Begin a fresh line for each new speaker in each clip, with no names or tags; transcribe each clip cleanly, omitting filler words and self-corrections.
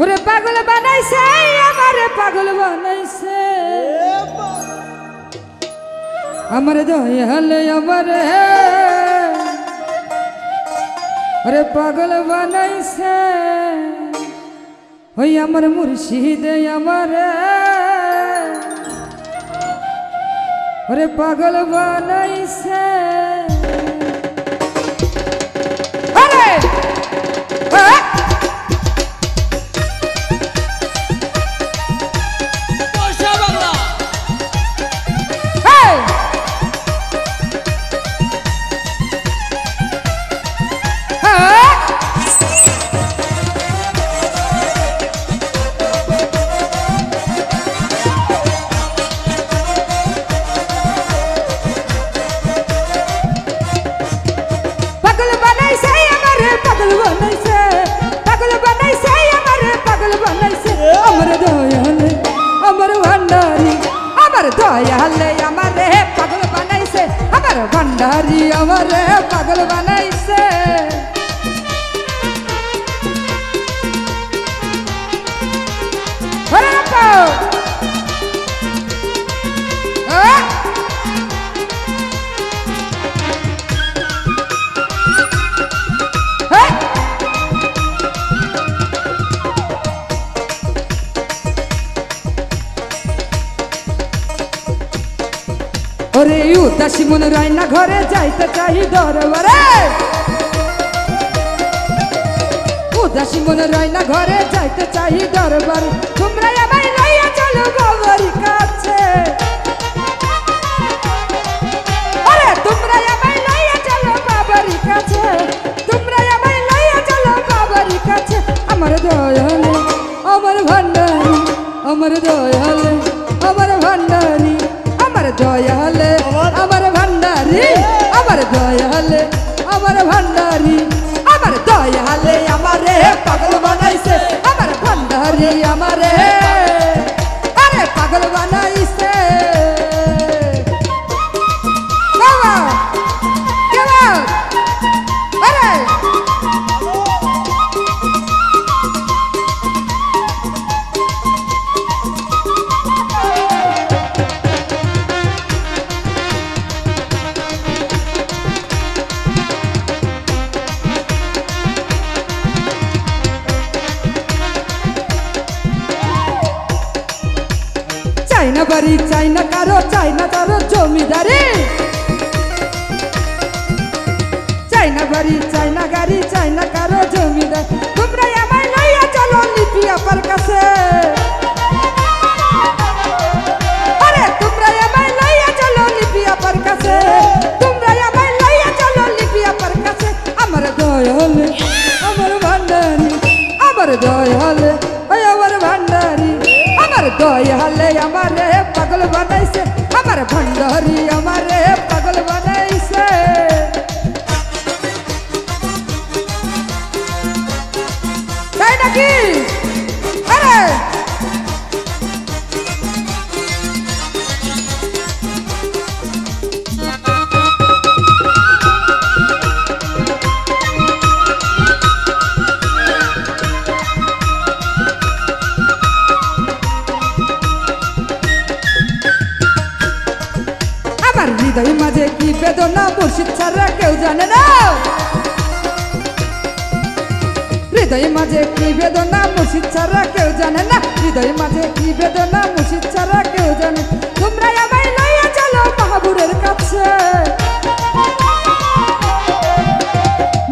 ওরে পাগল বানাইছে আমারে পাগল বানাইছে আমার দয়ালে আমারে ওরে পাগল বানাইছে ওই আমার মুর্শিদে আমারে ওরে পাগল বানাইছে আরে দয়ালে আমারে পাগল বানাইছে আমার ভান্ডারি আমারে পাগল বানাইছে ওরে উদাসী মন রায়না ঘরে যাইতে চাই দরবারে উদাসী মন রায়না ঘরে যাইতে চাই দরবারে তোমরা আমায় লইয়া চলো বাবারি কাছে আরে তোমরা আমায় লইয়া চলো বাবারি কাছে তোমরা আমায় লইয়া চলো বাবারি কাছে আমার দয়ালে আমার ভান্ডারি আমার দয়ালে আমার ভান্ডারি আমার দয়ালে আমার ভান্ডারি আমার দয়ালে আমার ভান্ডারি আমার দয়ালে আমারে পাগল বানাইছে আমার ভান্ডারি আমারে আরে পাগল বানাইছে বাবা কেবা আরে চাইনা বাড়ি চাইনা কারো চাইনা কারো জমিদারি চাইনা বাড়ি চাইনা গাড়ি চাইনা কারো জমিদার তোমরা আমায় লইয়া চলো লিপি আপার কাছে আরে তোমরা আমায় লইয়া চলো লিপি আপার কাছে তোমরা আমায় লইয়া চলো লিপি আপার কাছে আমার দয়ালে আমার ভান্ডারি আমার দয়ালে ওই আমার ভান্ডারি আমার দয়ালে আমারে পাগল বানাইছে আমার ভান্ডারি আমারে পাগল বানাইছে তাই নাকি আরে হৃদয় মাঝে কি বেদনা মুর্শিদ ছাড়া কেউ জানে না হৃদয় মাঝে কি বেদনা মুর্শিদ ছাড়া কেউ জানে না হৃদয় মাঝে কি বেদনা মুর্শিদ ছাড়া কেউ জানে তোমরা আমায় লইয়া চলো মাহাবুরের কাছে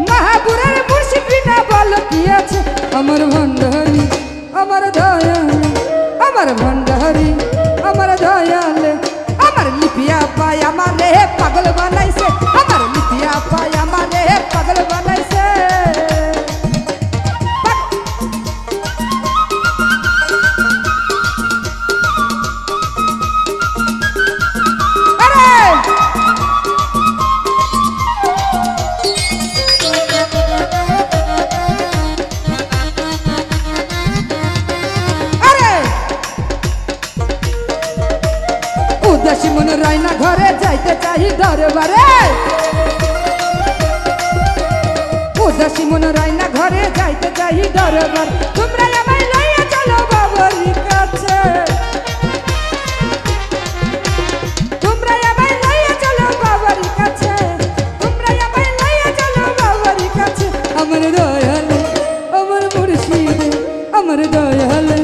মাহাবুরের মুর্শিদ বিনা বলো কি আছে আমার ভান্ডারি আমার দয়ালে আমার ভান্ডারি আমার দয়ালে আমার লিপিয়া পায় আমারে পাগল বানাইছে আমার লিপিয়া পায় আমারে পাগল বানাইছে উদাসী মন রায়না ঘরে যাইতে চাই দরবারে উদাসী মন রায়না ঘরে যাইতে চাই যাই দরবার তোমরা আমায় লইয়া চলো বাবারি কাছে তোমরা আমায় লইয়া চলো বাবারি কাছে তোমরা আমায় লইয়া চলো বাবারি কাছে আমার দয়ালে আমার মুর্শিদে আমার দয়ালে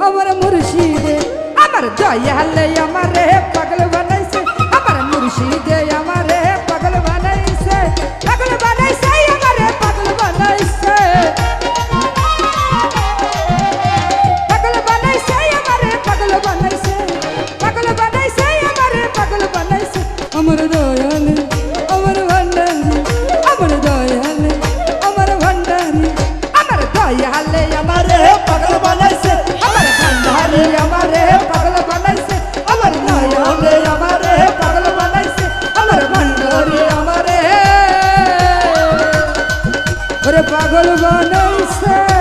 আমার মুর্শিদে আমার দয়ালে আমারে পাগল বানাইছে আমার মুর্শিদে আমারে পাগল বানাইছে আমারে পাগল বানাইছে পাগল বানাইছে আমারে পাগল বানাইছে পাগল বানাইছে আমারে পাগল বানাইছে আমার দয়ালে আমার ভান্ডারি আমার দয়ালে আমার ভান্ডারি আমার দয়ালে আমারে পাগল বানাইছে আমার ভান্ডারি আমারে পাগল বানাইছে আমার দয়ালে আমারে পাগল বানাইছে আমার ভান্ডারি আমারে ওরে পাগল বানাইছে।